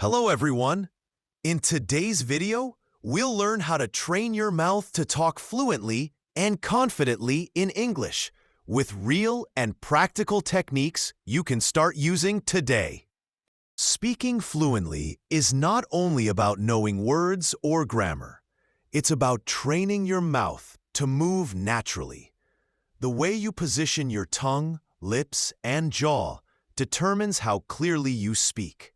Hello everyone! In today's video, we'll learn how to train your mouth to talk fluently and confidently in English with real and practical techniques you can start using today. Speaking fluently is not only about knowing words or grammar. It's about training your mouth to move naturally. The way you position your tongue, lips, and jaw determines how clearly you speak.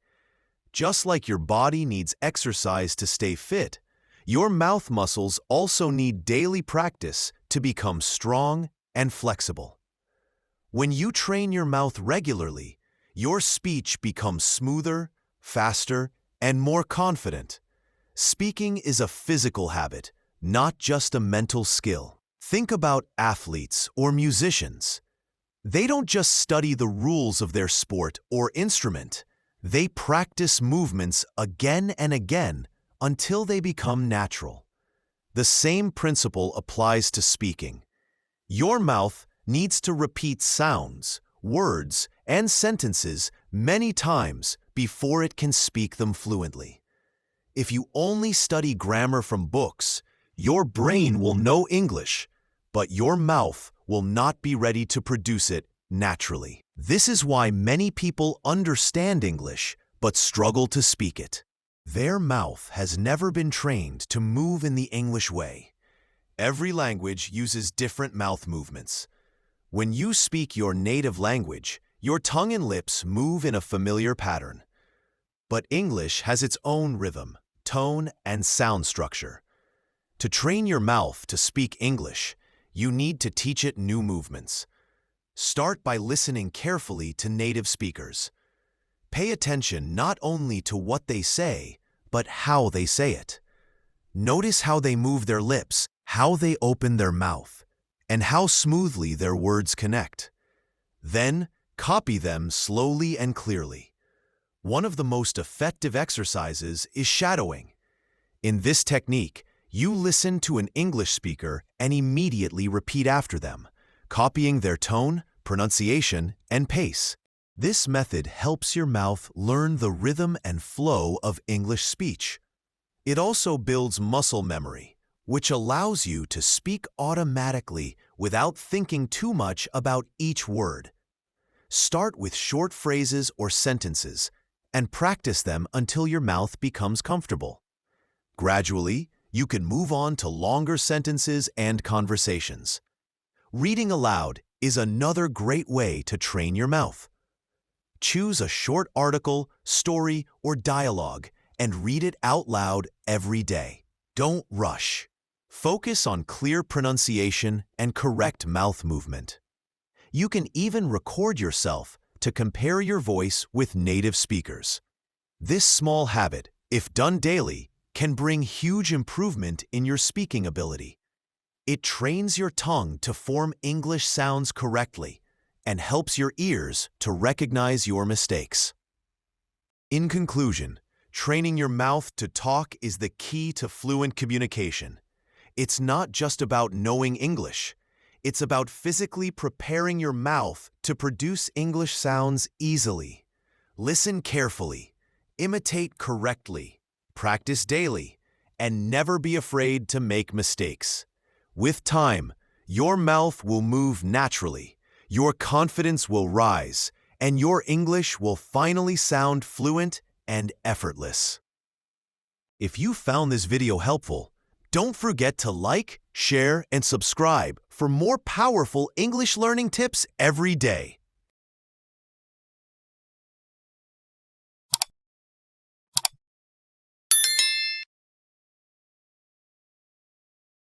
Just like your body needs exercise to stay fit, your mouth muscles also need daily practice to become strong and flexible. When you train your mouth regularly, your speech becomes smoother, faster, and more confident. Speaking is a physical habit, not just a mental skill. Think about athletes or musicians. They don't just study the rules of their sport or instrument. They practice movements again and again until they become natural. The same principle applies to speaking. Your mouth needs to repeat sounds, words, and sentences many times before it can speak them fluently. If you only study grammar from books, your brain will know English, but your mouth will not be ready to produce it naturally. This is why many people understand English but struggle to speak it. Their mouth has never been trained to move in the English way. Every language uses different mouth movements. When you speak your native language, your tongue and lips move in a familiar pattern. But English has its own rhythm, tone, and sound structure. To train your mouth to speak English, you need to teach it new movements. Start by listening carefully to native speakers. Pay attention not only to what they say, but how they say it. Notice how they move their lips, how they open their mouth, and how smoothly their words connect. Then, copy them slowly and clearly. One of the most effective exercises is shadowing. In this technique, you listen to an English speaker and immediately repeat after them, copying their tone, pronunciation, and pace. This method helps your mouth learn the rhythm and flow of English speech. It also builds muscle memory, which allows you to speak automatically without thinking too much about each word. Start with short phrases or sentences and practice them until your mouth becomes comfortable. Gradually, you can move on to longer sentences and conversations. Reading aloud is another great way to train your mouth. Choose a short article, story, or dialogue and read it out loud every day. Don't rush. Focus on clear pronunciation and correct mouth movement. You can even record yourself to compare your voice with native speakers. This small habit, if done daily, can bring huge improvement in your speaking ability. It trains your tongue to form English sounds correctly and helps your ears to recognize your mistakes. In conclusion, training your mouth to talk is the key to fluent communication. It's not just about knowing English. It's about physically preparing your mouth to produce English sounds easily. Listen carefully, imitate correctly, practice daily, and never be afraid to make mistakes. With time, your mouth will move naturally, your confidence will rise, and your English will finally sound fluent and effortless. If you found this video helpful, don't forget to like, share, and subscribe for more powerful English learning tips every day.